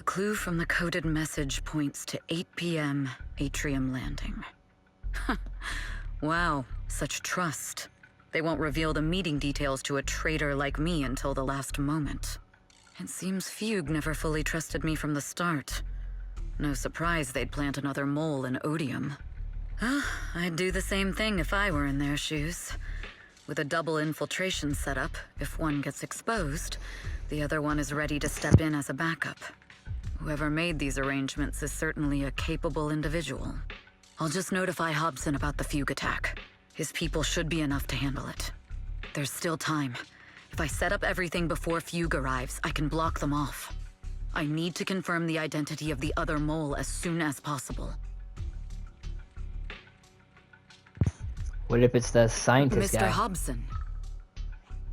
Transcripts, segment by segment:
The clue from the coded message points to 8 p.m. Atrium Landing. Wow, such trust. They won't reveal the meeting details to a traitor like me until the last moment. It seems Fugue never fully trusted me from the start. No surprise they'd plant another mole in Odium. I'd do the same thing if I were in their shoes. With a double infiltration setup, if one gets exposed, the other one is ready to step in as a backup. Whoever made these arrangements is certainly a capable individual. I'll just notify Hobson about the Fugue attack. His people should be enough to handle it. There's still time. If I set up everything before Fugue arrives, I can block them off. I need to confirm the identity of the other mole as soon as possible. What if it's the scientist guy? Mr. Hobson.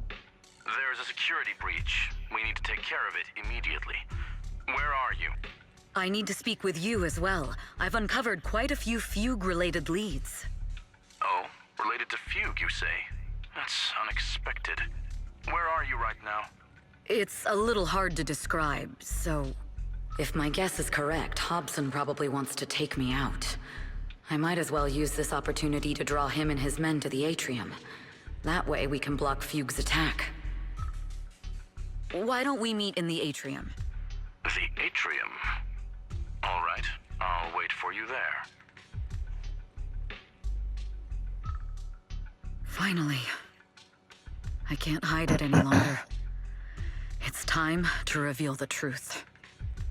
There's a security breach. We need to take care of it immediately. Where are you? I need to speak with you as well. I've uncovered quite a few Fugue-related leads. Oh, related to Fugue, you say? That's unexpected. Where are you right now? It's a little hard to describe, so... If my guess is correct, Hobson probably wants to take me out. I might as well use this opportunity to draw him and his men to the Atrium. That way we can block Fugue's attack. Why don't we meet in the Atrium? The Atrium? All right, I'll wait for you there. Finally. I can't hide it any longer. It's time to reveal the truth.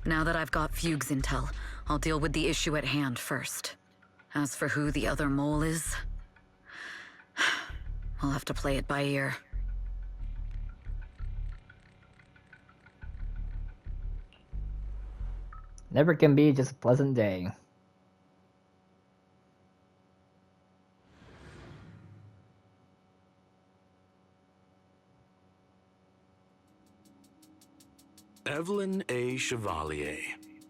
Now that I've got Fugue's intel, I'll deal with the issue at hand first. As for who the other mole is, I'll have to play it by ear. Never can be just a pleasant day. Evelyn A. Chevalier,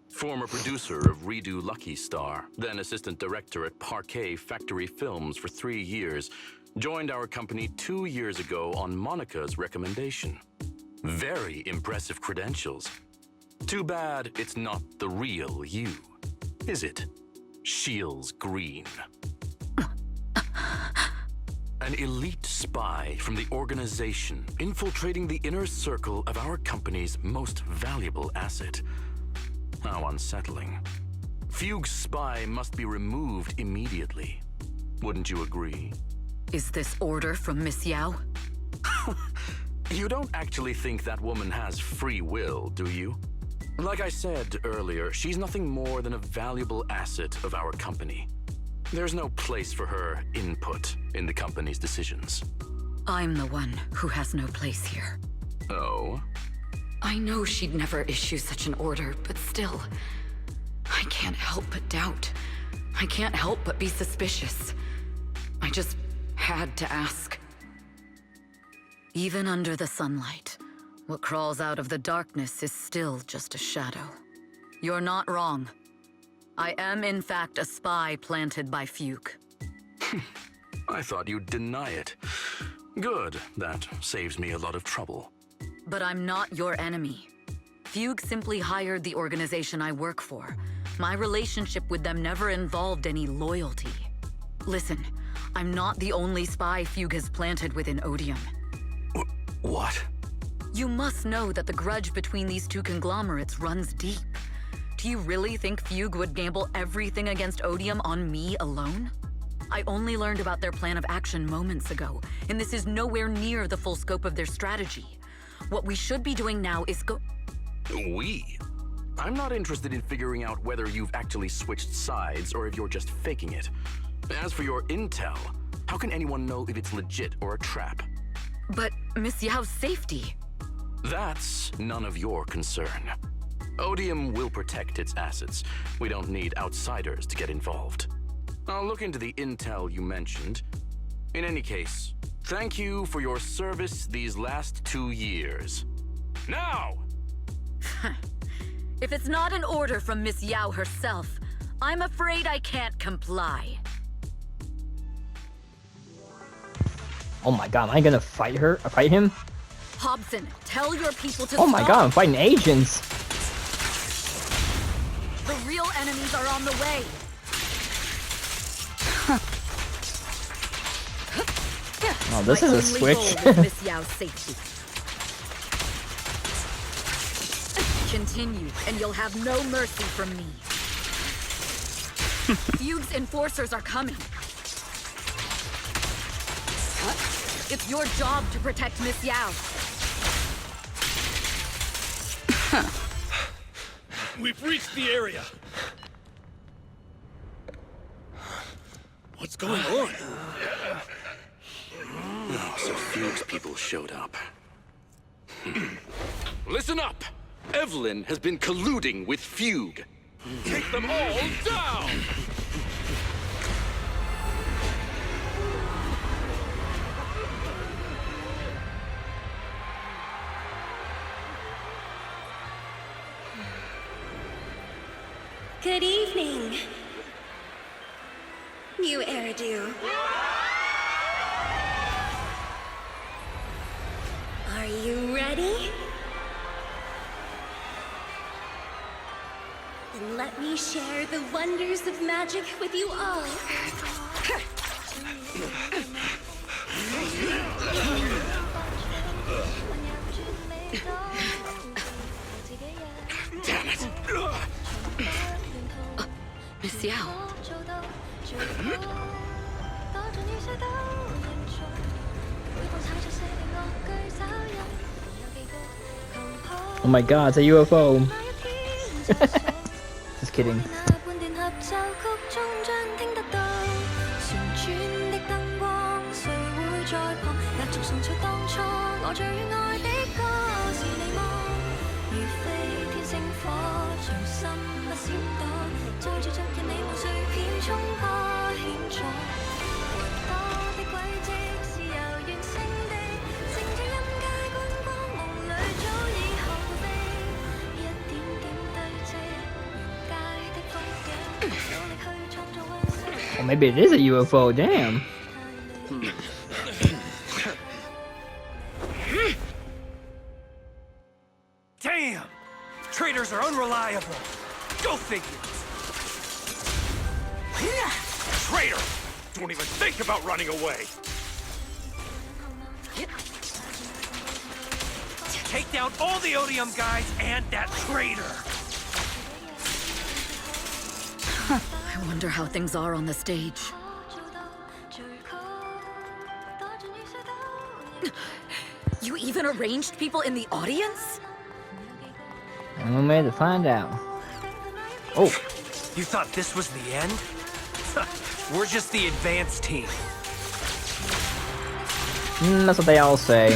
former producer of Redo Lucky Star, then assistant director at Parquet Factory Films for 3 years, joined our company 2 years ago on Monica's recommendation. Very impressive credentials. Too bad it's not the real you, is it? Shields Green. An elite spy from the organization, infiltrating the inner circle of our company's most valuable asset. How unsettling. Fugue's spy must be removed immediately. Wouldn't you agree? Is this order from Miss Yao? You don't actually think that woman has free will, do you? Like I said earlier, she's nothing more than a valuable asset of our company. There's no place for her input in the company's decisions. I'm the one who has no place here. Oh? I know she'd never issue such an order, but still, I can't help but doubt. I can't help but be suspicious. I just had to ask. Even under the sunlight, what crawls out of the darkness is still just a shadow. You're not wrong. I am, in fact, a spy planted by Fugue. I thought you'd deny it. Good, that saves me a lot of trouble. But I'm not your enemy. Fugue simply hired the organization I work for. My relationship with them never involved any loyalty. Listen, I'm not the only spy Fugue has planted within Odium. What? You must know that the grudge between these two conglomerates runs deep. Do you really think Fugue would gamble everything against Odium on me alone? I only learned about their plan of action moments ago, and this is nowhere near the full scope of their strategy. What we should be doing now is We? I'm not interested in figuring out whether you've actually switched sides or if you're just faking it. As for your intel, how can anyone know if it's legit or a trap? But Miss Yao's safety... That's none of your concern. Odium will protect its assets. We don't need outsiders to get involved. I'll look into the intel you mentioned. In any case, thank you for your service these last 2 years. Now! If it's not an order from Miss Yao herself, I'm afraid I can't comply. Oh my god, am I gonna fight her? Fight him? Hobson, tell your people to Oh my stop. god, I'm fighting agents. enemies are on the way. Oh, this is a switch. Miss Yao's safety. Continue, and you'll have no mercy from me. Fugue's enforcers are coming. It's your job to protect Miss Yao. We've reached the area. What's going on? Oh, so Fugue's people showed up. Listen up! Evelyn has been colluding with Fugue. Take them all down! Good evening, new heir-do. Are you ready? Then let me share the wonders of magic with you all. Damn it! Miss Yao. Oh my god, it's a UFO. Just kidding. Or maybe it is a UFO, damn. Damn! Traitors are unreliable. Go figure. Traitor! Don't even think about running away. Take down all the Odium guys and that traitor. I wonder how things are on the stage. You even arranged people in the audience? And we made to find out. Oh, You thought this was the end? We're just the advanced team. that's what they all say.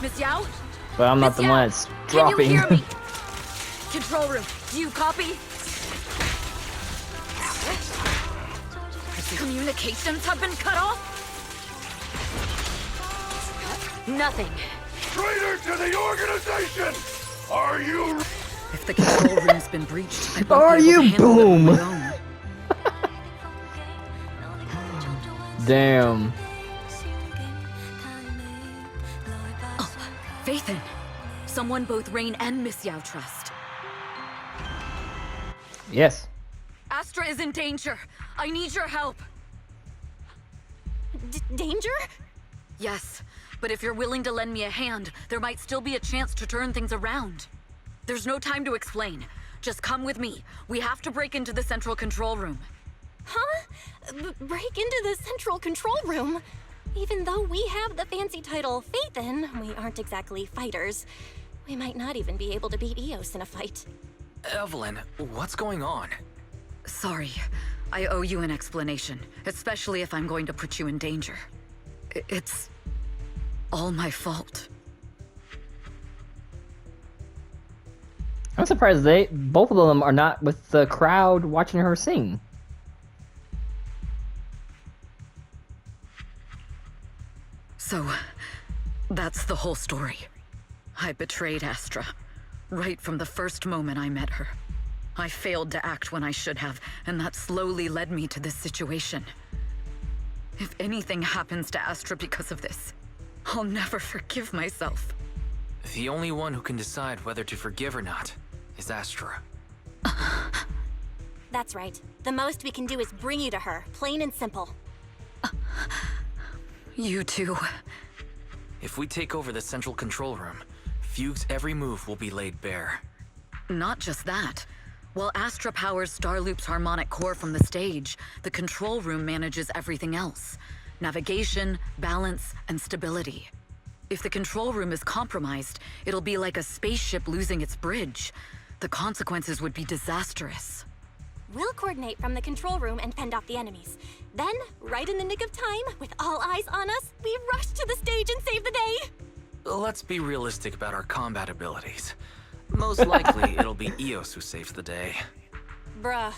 Miss Yao? But I'm not Miss the Yao, one that's Can dropping. you hear me? Control room, do you copy? Communications have been cut off? Nothing. Traitor to the organization! Are you... If the control room's been breached, I won't Are be able you? to handle it on Boom. my own. Damn. Oh, Faithin. Someone both Rain and Miss Yao trust. Yes. Astra is in danger. I need your help. Danger? Yes, but if you're willing to lend me a hand, there might still be a chance to turn things around. There's no time to explain. Just come with me. We have to break into the central control room. Huh? Break into the central control room? Even though we have the fancy title Faithin, we aren't exactly fighters. We might not even be able to beat Eos in a fight. Evelyn, what's going on? Sorry. I owe you an explanation, especially if I'm going to put you in danger. It's all my fault. I'm surprised both of them are not with the crowd watching her sing. So, that's the whole story. I betrayed Astra, right from the first moment I met her. I failed to act when I should have, and that slowly led me to this situation. If anything happens to Astra because of this, I'll never forgive myself. The only one who can decide whether to forgive or not is Astra. That's right. The most we can do is bring you to her, plain and simple. You two. If we take over the central control room, Fugue's every move will be laid bare. Not just that. While Astra powers Starloop's harmonic core from the stage, the control room manages everything else. Navigation, balance, and stability. If the control room is compromised, it'll be like a spaceship losing its bridge. The consequences would be disastrous. We'll coordinate from the control room and fend off the enemies. Then, right in the nick of time, with all eyes on us, we rush to the stage and save the day! Let's be realistic about our combat abilities. Most likely, it'll be Eos who saves the day. Bruh.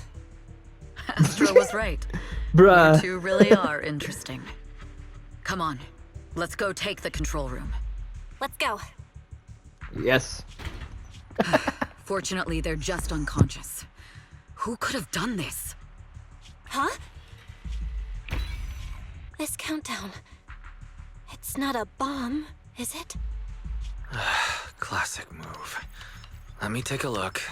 Astra was right. Bruh. You two really are interesting. Come on, let's go take the control room. Let's go. Yes. Fortunately, they're just unconscious. Who could have done this? Huh? This countdown. It's not a bomb, is it? Classic move. Let me take a look.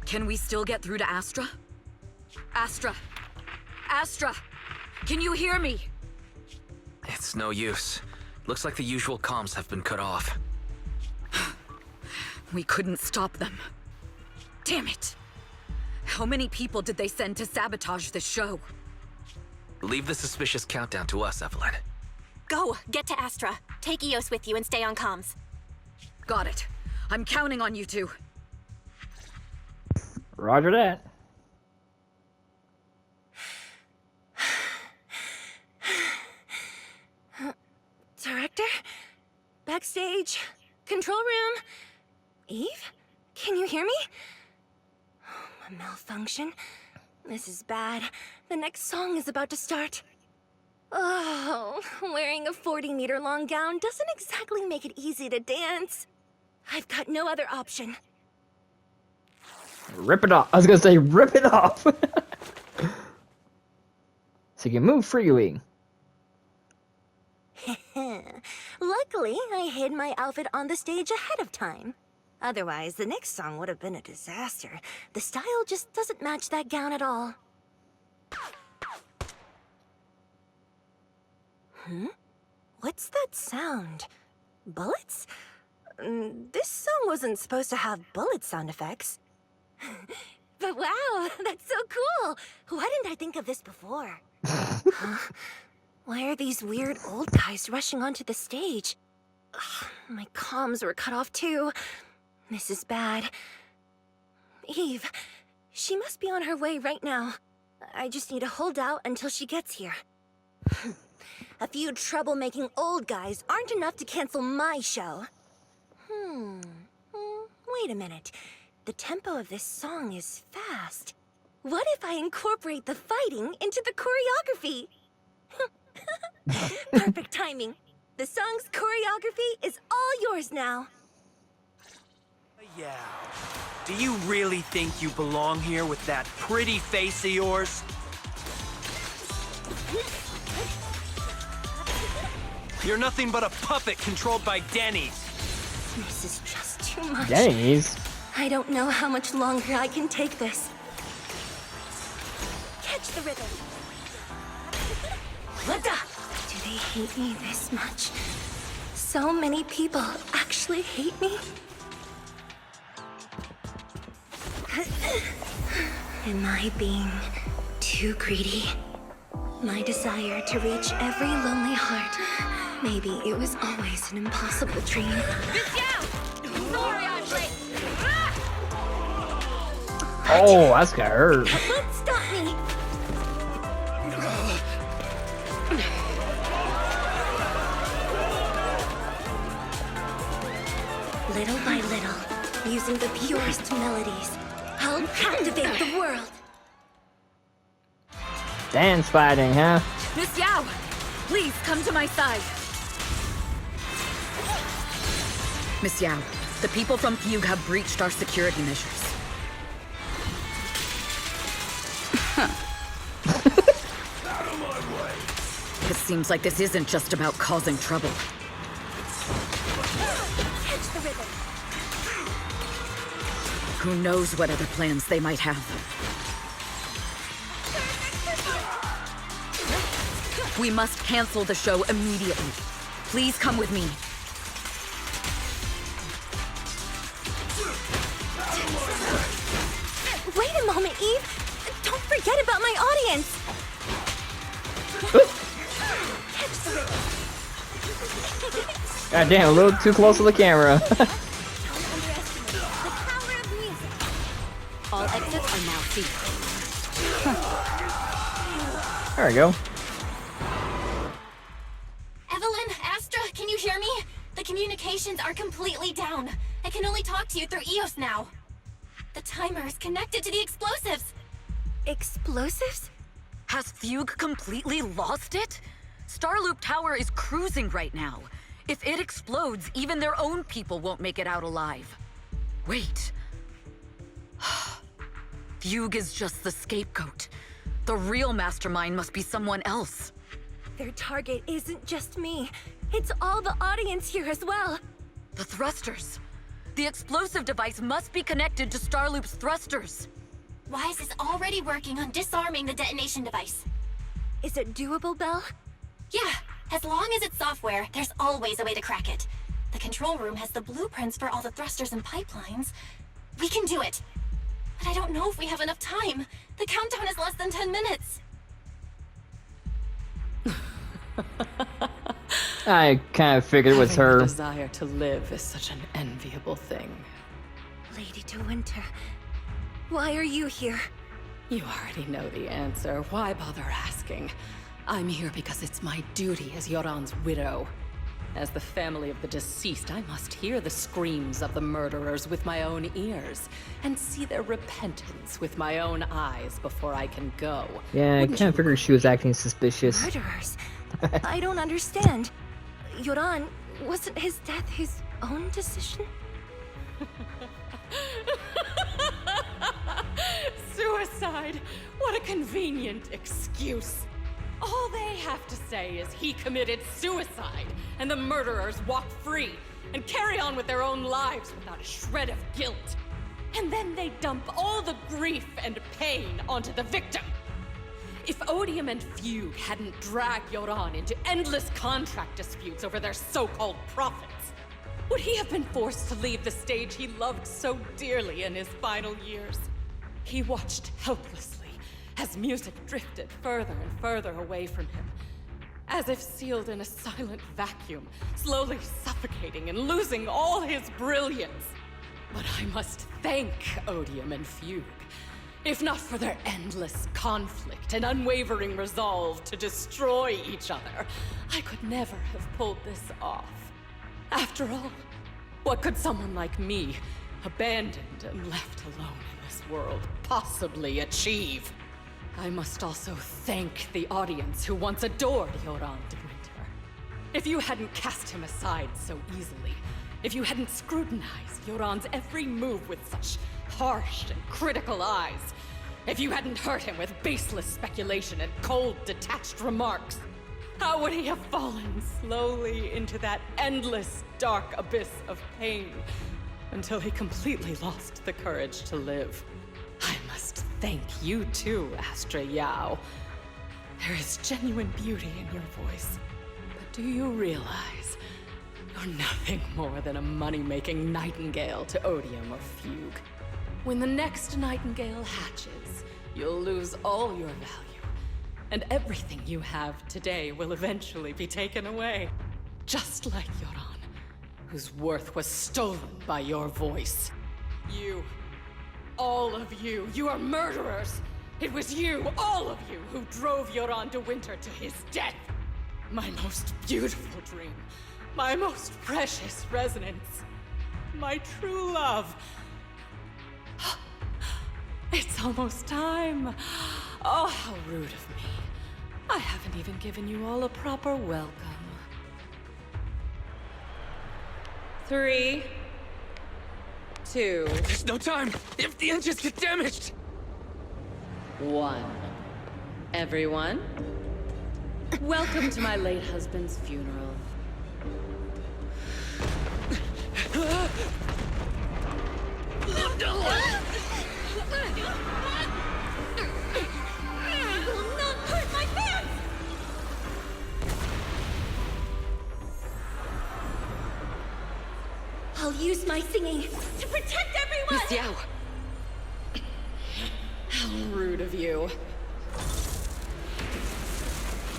Can we still get through to Astra? Astra! Astra! Can you hear me? It's no use. Looks like the usual comms have been cut off. We couldn't stop them. Damn it! How many people did they send to sabotage this show? Leave the suspicious countdown to us, Evelyn. Go, get to Astra. Take Eos with you and stay on comms. Got it. I'm counting on you two. Roger that. Director? Backstage? Control room? Eve? Can you hear me? A malfunction? This is bad. The next song is about to start. Oh, wearing a 40-meter long gown doesn't exactly make it easy to dance. I've got no other option. Rip it off. I was gonna say rip it off. So you can move freely. Luckily, I hid my outfit on the stage ahead of time. Otherwise, the next song would have been a disaster. The style just doesn't match that gown at all. What's that sound? Bullets? This song wasn't supposed to have bullet sound effects. But wow, that's so cool! Why didn't I think of this before? Huh? Why are these weird old guys rushing onto the stage? Ugh, my comms were cut off too. This is bad. Eve, she must be on her way right now. I just need to hold out until she gets here. A few troublemaking old guys aren't enough to cancel my show. Wait a minute. The tempo of this song is fast. What if I incorporate the fighting into the choreography? Perfect timing. The song's choreography is all yours now. Yeah. Do you really think you belong here with that pretty face of yours? You're nothing but a puppet controlled by Denny's. This is just too much. Denny's. I don't know how much longer I can take this. Catch the rhythm. Do they hate me this much? So many people actually hate me? Am I being too greedy? My desire to reach every lonely heart. Maybe it was always an impossible dream. Oh, that's got hurt. Don't stop me! Little by little, using the purest melodies, I'll captivate the world. Dance fighting, huh? Miss Yao, please come to my side. Miss Yao, the people from Fugue have breached our security measures. It seems like this isn't just about causing trouble. Catch the rhythm. Who knows what other plans they might have. We must cancel the show immediately. Please come with me. Wait a moment, Eve. Don't forget about my audience. God damn, a little too close to the camera. Don't underestimate the power of music. All exits are now sealed. There we go. Evelyn, Astra, can you hear me? The communications are completely down. I can only talk to you through EOS now. The timer is connected to the explosives. Explosives? Has Fugue completely lost it? Starloop Tower is cruising right now. If it explodes, even their own people won't make it out alive. Wait. Fugue is just the scapegoat. The real mastermind must be someone else. Their target isn't just me. It's all the audience here as well. The thrusters. The explosive device must be connected to Starloop's thrusters. Wise is already working on disarming the detonation device. Is it doable, Belle? Yeah, as long as it's software, there's always a way to crack it. The control room has the blueprints for all the thrusters and pipelines. We can do it. But I don't know if we have enough time. The countdown is less than 10 minutes. I kind of figured it was Having the her. desire to live is such an enviable thing. Lady De Winter, why are you here? You already know the answer. Why bother asking? I'm here because it's my duty as Yoran's widow. As the family of the deceased, I must hear the screams of the murderers with my own ears, and see their repentance with my own eyes before I can go. Yeah, I Wouldn't kind of you figured she was acting suspicious. Murderers? I don't understand. Yoran, wasn't his death his own decision? Suicide! What a convenient excuse. All they have to say is he committed suicide, and the murderers walk free and carry on with their own lives without a shred of guilt. And then they dump all the grief and pain onto the victim. If Odium and Fugue hadn't dragged Yoran into endless contract disputes over their so-called profits, would he have been forced to leave the stage he loved so dearly in his final years? He watched helplessly as music drifted further and further away from him, as if sealed in a silent vacuum, slowly suffocating and losing all his brilliance. But I must thank Odium and Fugue. If not for their endless conflict and unwavering resolve to destroy each other, I could never have pulled this off. After all, what could someone like me, abandoned and left alone in this world, possibly achieve? I must also thank the audience who once adored Yoran de Winter. If you hadn't cast him aside so easily, if you hadn't scrutinized Yoran's every move with such harsh and critical eyes, if you hadn't hurt him with baseless speculation and cold, detached remarks, how would he have fallen slowly into that endless, dark abyss of pain until he completely lost the courage to live? I must thank you too, Astra Yao. There is genuine beauty in your voice. But do you realize you're nothing more than a money-making nightingale to Odium or Fugue? When the next nightingale hatches, you'll lose all your value. And everything you have today will eventually be taken away. Just like Yoran, whose worth was stolen by your voice. You, all of you, you are murderers! It was you, all of you, who drove Yoran de Winter to his death! My most beautiful dream, my most precious resonance, my true love. It's almost time. Oh, how rude of me. I haven't even given you all a proper welcome. 3, 2, There's no time! If the engines get damaged! 1. Everyone, welcome to my late husband's funeral. use my singing to protect everyone! Miss Yao. How rude of you.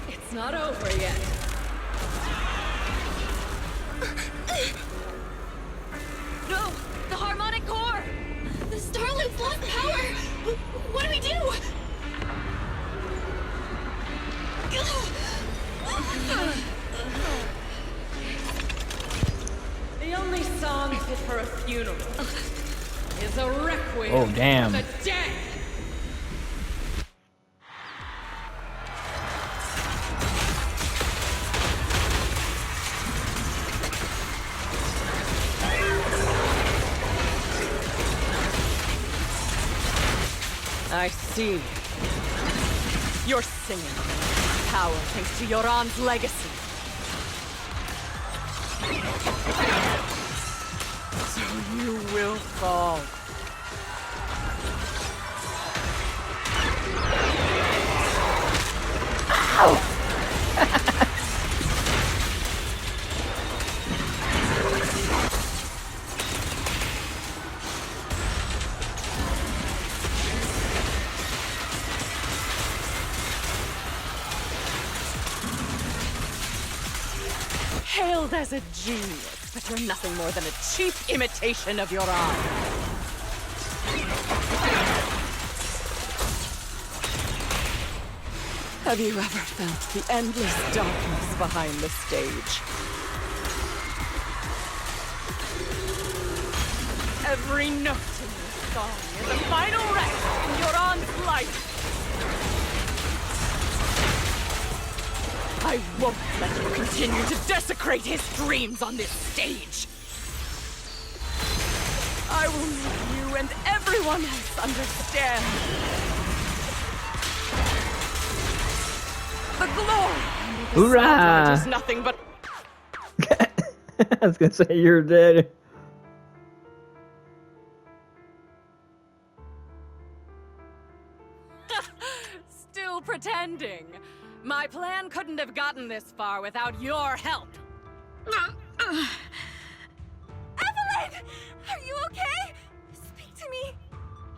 It's not over yet. No! The harmonic core! The Starloop's lost power! What do we do? The only song fit for a funeral is a requiem Oh, damn. for the dead. I see. You're singing. Power thanks to Yoran's legacy. So you will fall. Hailed as a genius, but you're nothing more than a cheap imitation of Yoran. Have you ever felt the endless darkness behind the stage? Every note in this song is a final wreck in Yoran's life. I won't let you continue to desecrate his dreams on this stage. I will make you and everyone else understand. The glory under the Hoorah! sacrilege is nothing but I was gonna say you're dead. still pretending. My plan couldn't have gotten this far without your help. Evelyn! Are you okay? Speak to me.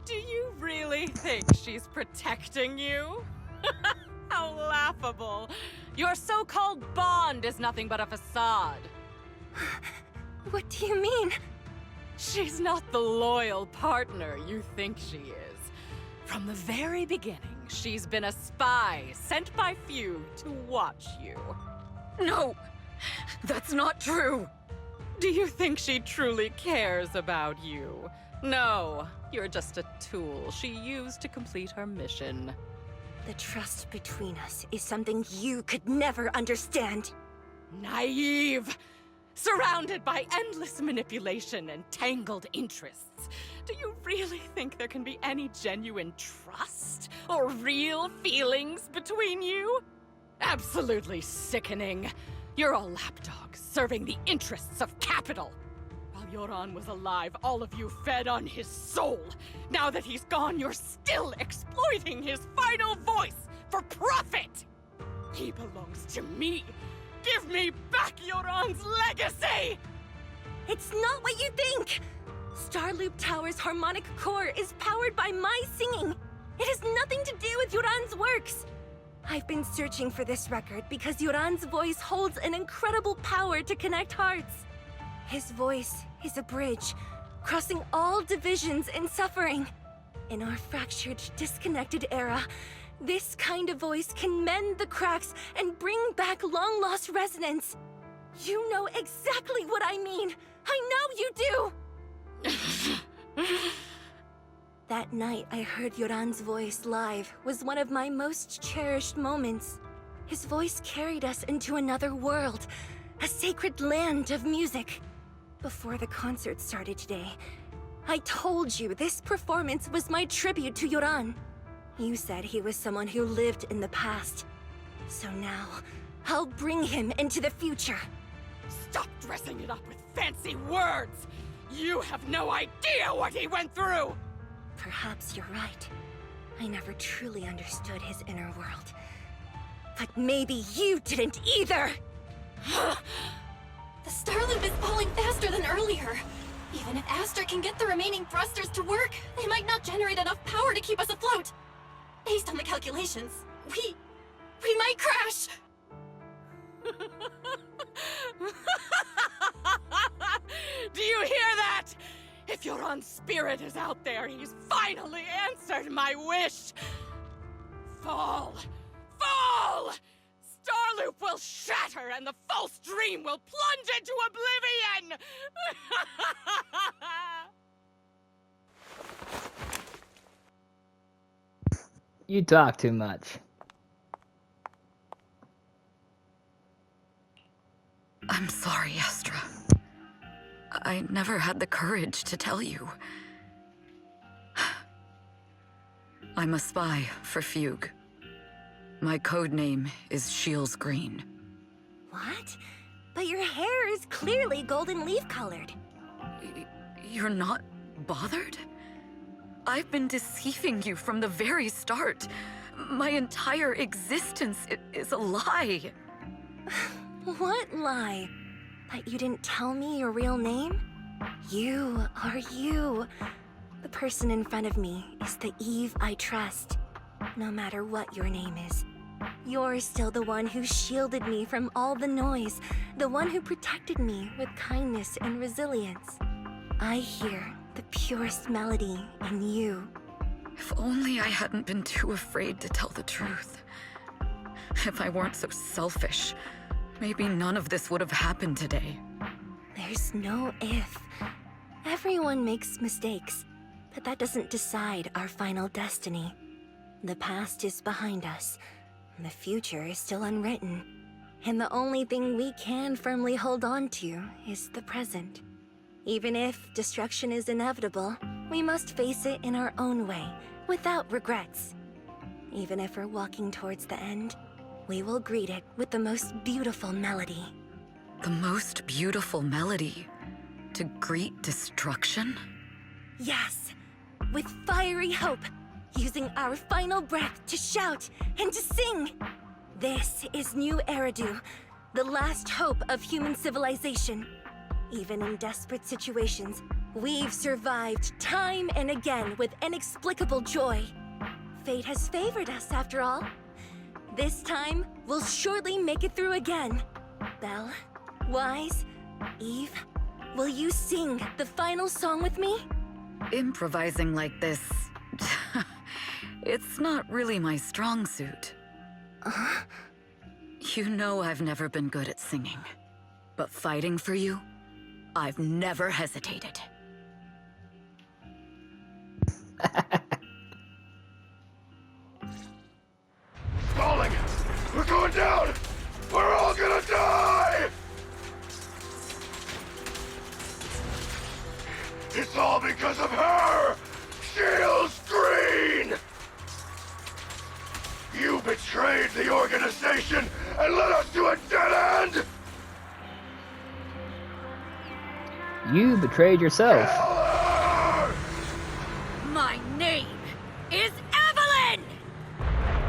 Do you really think she's protecting you? How laughable. Your so-called bond is nothing but a facade. What do you mean? She's not the loyal partner you think she is. From the very beginning, she's been a spy sent by few to watch you. No! That's not true! Do you think she truly cares about you? No, you're just a tool she used to complete her mission. The trust between us is something you could never understand. Naive! Surrounded by endless manipulation and tangled interests. Do you really think there can be any genuine trust or real feelings between you? Absolutely sickening. You're a lapdog serving the interests of capital. While Yoran was alive, all of you fed on his soul. Now that he's gone, you're still exploiting his final voice for profit. He belongs to me. Give me back Yoran's legacy! It's not what you think! Starloop Tower's harmonic core is powered by my singing. It has nothing to do with Yoran's works. I've been searching for this record because Yoran's voice holds an incredible power to connect hearts. His voice is a bridge, crossing all divisions and suffering. In our fractured, disconnected era, this kind of voice can mend the cracks and bring back long-lost resonance. You know exactly what I mean. I know you do! That night I heard Yoran's voice live was one of my most cherished moments. His voice carried us into another world, a sacred land of music. Before the concert started today, I told you this performance was my tribute to Yoran. You said he was someone who lived in the past. So now, I'll bring him into the future. Stop dressing it up with fancy words! You have no idea what he went through! Perhaps you're right. I never truly understood his inner world. But maybe you didn't either! The Starloop is falling faster than earlier. Even if Aster can get the remaining thrusters to work, they might not generate enough power to keep us afloat. Based on the calculations, we might crash. Do you hear that? If your own spirit is out there, he's finally answered my wish. Fall! Fall! Starloop will shatter and the false dream will plunge into oblivion! You talk too much. I'm sorry, Astra. I never had the courage to tell you. I'm a spy for Fugue. My code name is Shields Green. What? But your hair is clearly golden leaf colored. You're not bothered? I've been deceiving you from the very start. My entire existence is a lie. What lie? That you didn't tell me your real name? You are you. The person in front of me is the Eve I trust. No matter what your name is. You're still the one who shielded me from all the noise. The one who protected me with kindness and resilience. I hear the purest melody in you. If only I hadn't been too afraid to tell the truth. If I weren't so selfish, maybe none of this would have happened today. There's no if. Everyone makes mistakes, but that doesn't decide our final destiny. The past is behind us. The future is still unwritten. And the only thing we can firmly hold on to is the present. Even if destruction is inevitable, we must face it in our own way, without regrets. Even if we're walking towards the end, we will greet it with the most beautiful melody. The most beautiful melody? To greet destruction? Yes, with fiery hope, using our final breath to shout and to sing. This is New Eridu, the last hope of human civilization. Even in desperate situations, we've survived time and again with inexplicable joy. Fate has favored us after all. This time, we'll surely make it through again. Belle, Wise, Eve, will you sing the final song with me? Improvising like this... it's not really my strong suit. You know I've never been good at singing. But fighting for you, I've never hesitated. Falling! We're going down! We're all gonna die! It's all because of her! Shields Green! You betrayed the organization and led us to a dead end! You betrayed yourself. Kill her! My name is Evelyn!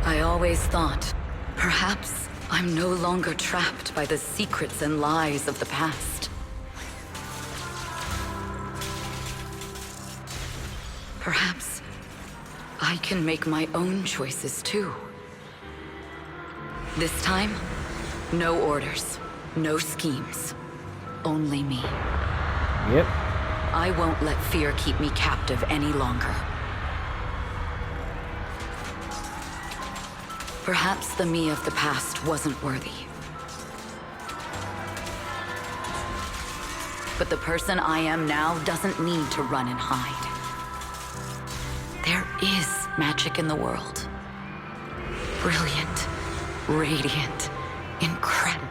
I always thought, perhaps I'm no longer trapped by the secrets and lies of the past. Perhaps I can make my own choices too. This time, no orders, no schemes, only me. Yep. I won't let fear keep me captive any longer. Perhaps the me of the past wasn't worthy. But the person I am now doesn't need to run and hide. There is magic in the world. Brilliant, radiant, incredible.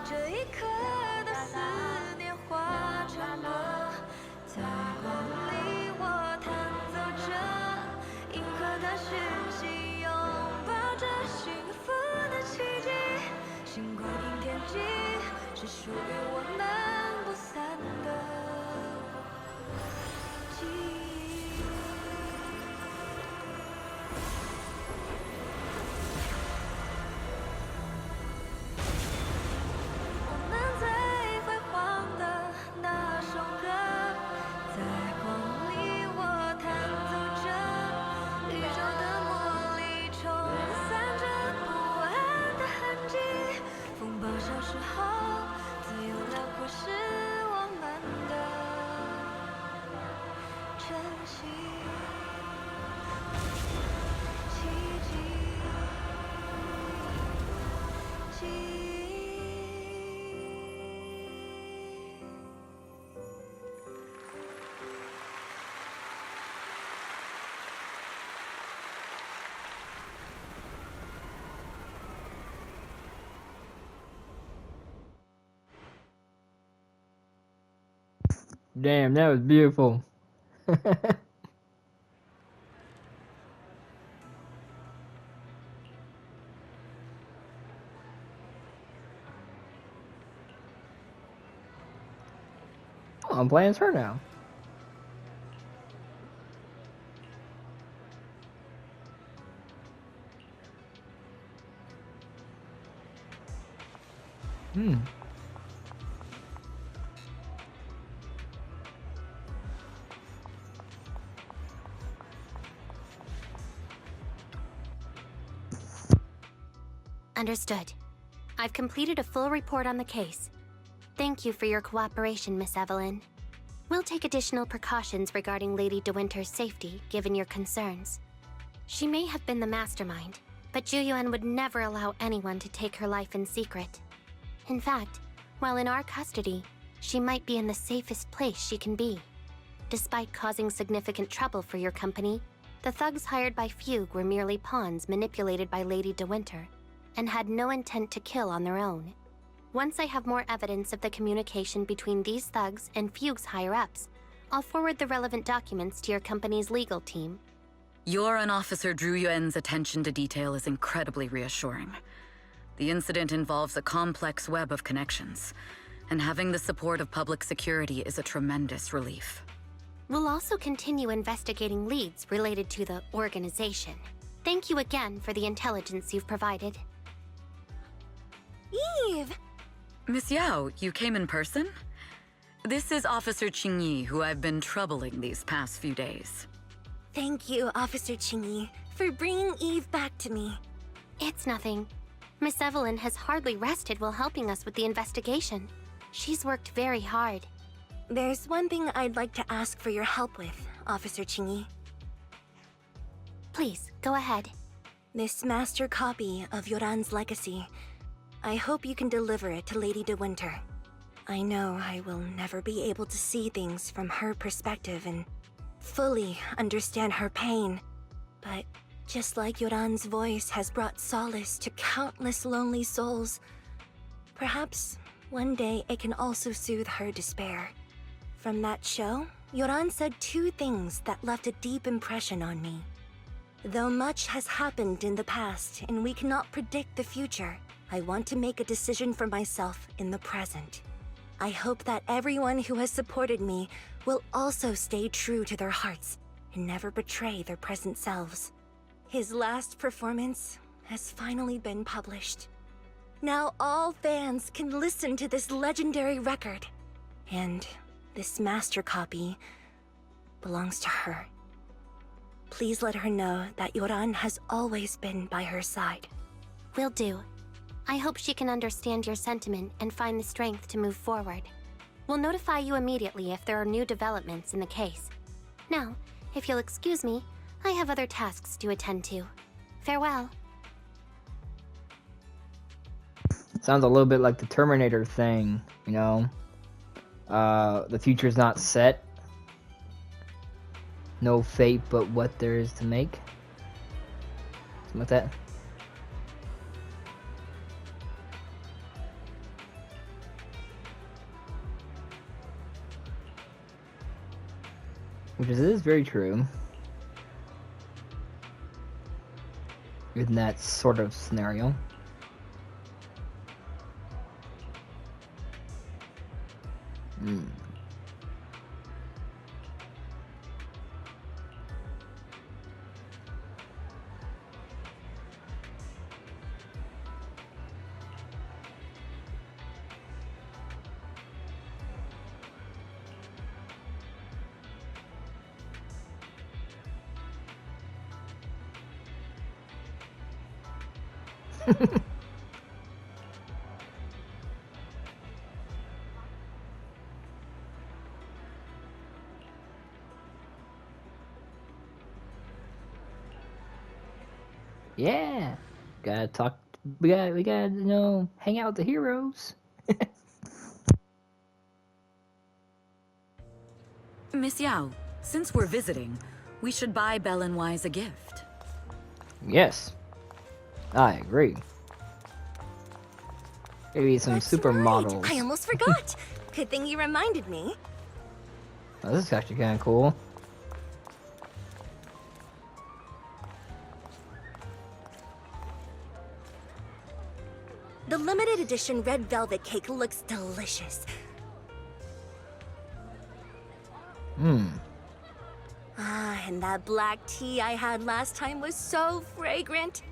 这一刻的思念化成了 Damn, that was beautiful. Oh, I'm playing as her now. Understood. I've completed a full report on the case. Thank you for your cooperation, Miss Evelyn. We'll take additional precautions regarding Lady De Winter's safety, given your concerns. She may have been the mastermind, but Juyuan would never allow anyone to take her life in secret. In fact, while in our custody, she might be in the safest place she can be. Despite causing significant trouble for your company, the thugs hired by Fugue were merely pawns manipulated by Lady De Winter, and had no intent to kill on their own. Once I have more evidence of the communication between these thugs and Fugue's higher-ups, I'll forward the relevant documents to your company's legal team. Your and Officer Zhu Yuan's attention to detail is incredibly reassuring. The incident involves a complex web of connections, and having the support of public security is a tremendous relief. We'll also continue investigating leads related to the organization. Thank you again for the intelligence you've provided. Eve! Miss Yao, you came in person? This is Officer Qingyi, who I've been troubling these past few days. Thank you, Officer Qingyi, for bringing Eve back to me. It's nothing. Miss Evelyn has hardly rested while helping us with the investigation. She's worked very hard. There's one thing I'd like to ask for your help with, Officer Qingyi. Please, go ahead. This master copy of Yoran's legacy. I hope you can deliver it to Lady De Winter. I know I will never be able to see things from her perspective and fully understand her pain. But just like Yoran's voice has brought solace to countless lonely souls, perhaps one day it can also soothe her despair. From that show, Yoran said two things that left a deep impression on me. Though much has happened in the past and we cannot predict the future, I want to make a decision for myself in the present. I hope that everyone who has supported me will also stay true to their hearts and never betray their present selves. His last performance has finally been published. Now all fans can listen to this legendary record. And this master copy belongs to her. Please let her know that Yoran has always been by her side. Will do. I hope she can understand your sentiment and find the strength to move forward. We'll notify you immediately if there are new developments in the case. Now, if you'll excuse me, I have other tasks to attend to. Farewell. Sounds a little bit like the Terminator thing, you know? The future's not set. No fate but what there is to make. Something like that. Which is very true. In that sort of scenario. Yeah. Gotta talk. We gotta, you know, hang out with the heroes. Miss Yao, since we're visiting, we should buy Belle and Wise a gift. Yes. I agree. Maybe some That's supermodels. right. I almost forgot. Good thing you reminded me. Oh, this is actually kind of cool. The limited edition red velvet cake looks delicious. Ah, and that black tea I had last time was so fragrant.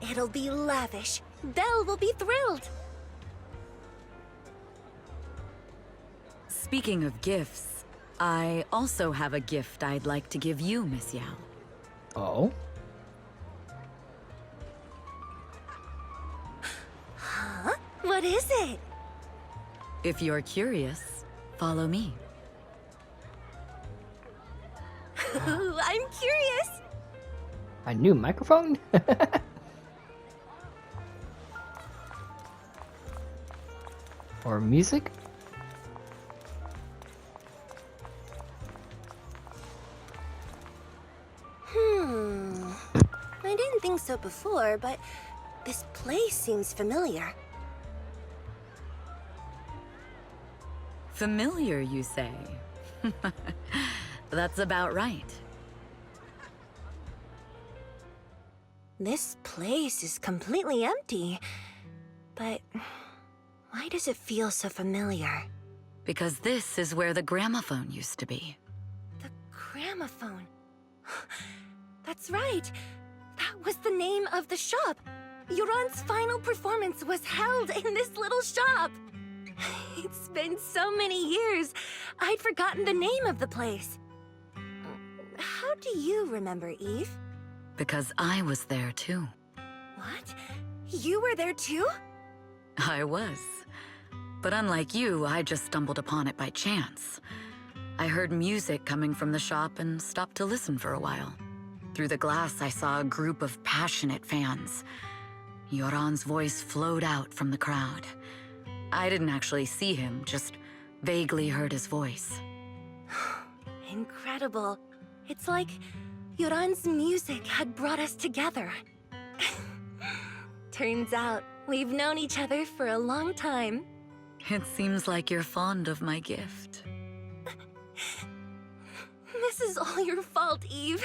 It'll be lavish. Belle will be thrilled. Speaking of gifts, I also have a gift I'd like to give you, Miss Yao. Oh? Huh? What is it? If you're curious, follow me. Ooh, I'm curious. A new microphone? Or music? I didn't think so before, but this place seems familiar. Familiar, you say? That's about right. This place is completely empty. But why does it feel so familiar? Because this is where the gramophone used to be. The gramophone. That's right. That was the name of the shop. Yoran's final performance was held in this little shop. It's been so many years. I'd forgotten the name of the place. How do you remember, Eve? Because I was there too. What? You were there too? I was. But unlike you, I just stumbled upon it by chance. I heard music coming from the shop and stopped to listen for a while. Through the glass, I saw a group of passionate fans. Yoran's voice flowed out from the crowd. I didn't actually see him, just vaguely heard his voice. Incredible. It's like Yoran's music had brought us together. Turns out, we've known each other for a long time. It seems like you're fond of my gift. This is all your fault, Eve.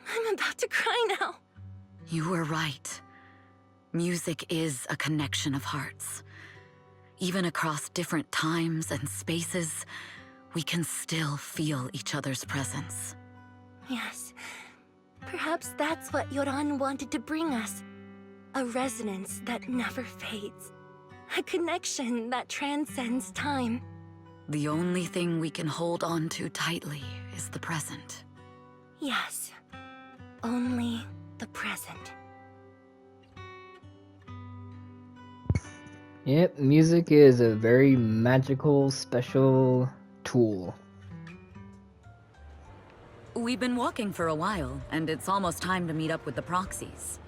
I'm about to cry now. You were right. Music is a connection of hearts. Even across different times and spaces, we can still feel each other's presence. Yes. Perhaps that's what Yoran wanted to bring us. A resonance that never fades. A connection that transcends time. The only thing we can hold on to tightly is the present. Yes. Only the present. Yep, music is a very magical, special tool. We've been walking for a while, and it's almost time to meet up with the proxies.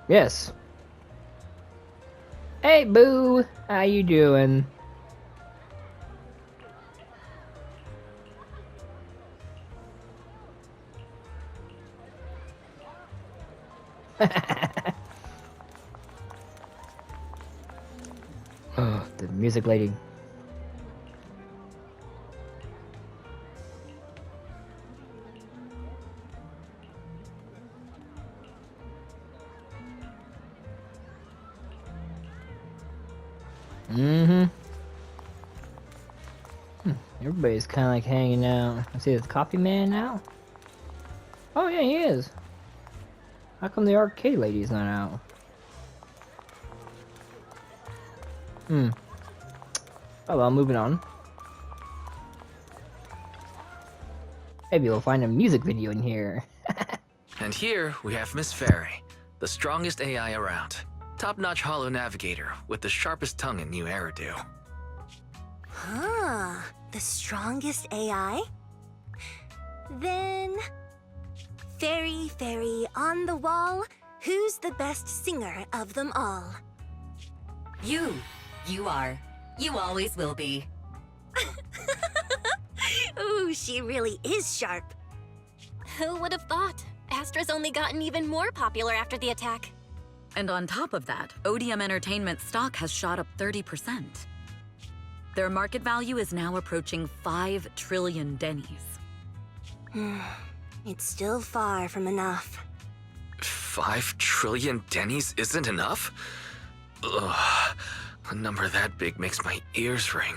Yes. Hey, Boo! How you doing? Oh, the music lady. Everybody's kind of like hanging out. I see this coffee man now. Oh yeah, he is. How come the arcade lady's not out? Oh well, moving on. Maybe we'll find a music video in here. And here we have Miss Fairy, the strongest AI around. Top-notch holo navigator with the sharpest tongue in New Eridu. Huh. The strongest AI? Then... Fairy, fairy, on the wall, who's the best singer of them all? You. You are. You always will be. Ooh, she really is sharp. Who would have thought? Astra's only gotten even more popular after the attack. And on top of that, ODM Entertainment stock has shot up 30%. Their market value is now approaching 5 trillion dennies. It's still far from enough. 5 trillion dennies isn't enough? Ugh. A number that big makes my ears ring.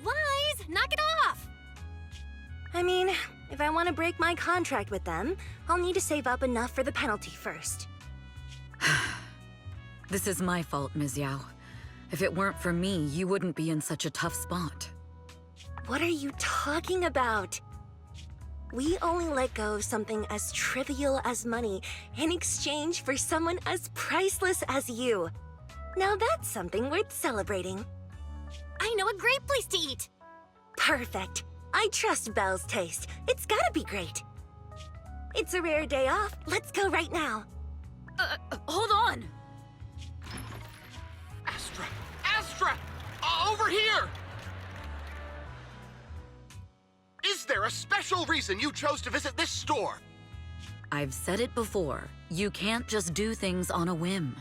Wise, knock it off! I mean, if I want to break my contract with them, I'll need to save up enough for the penalty first. This is my fault, Ms. Yao. If it weren't for me, you wouldn't be in such a tough spot. What are you talking about? We only let go of something as trivial as money in exchange for someone as priceless as you. Now that's something worth celebrating. I know a great place to eat! Perfect. I trust Belle's taste. It's gotta be great. It's a rare day off. Let's go right now. Hold on! Astra! Astra! Over here! Is there a special reason you chose to visit this store? I've said it before. You can't just do things on a whim.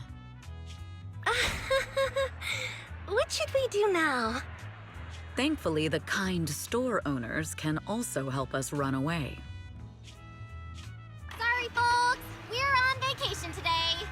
What should we do now? Thankfully, the kind store owners can also help us run away. Sorry, folks! We're on vacation today!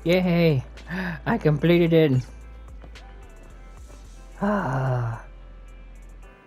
Yay! I completed it. Ah.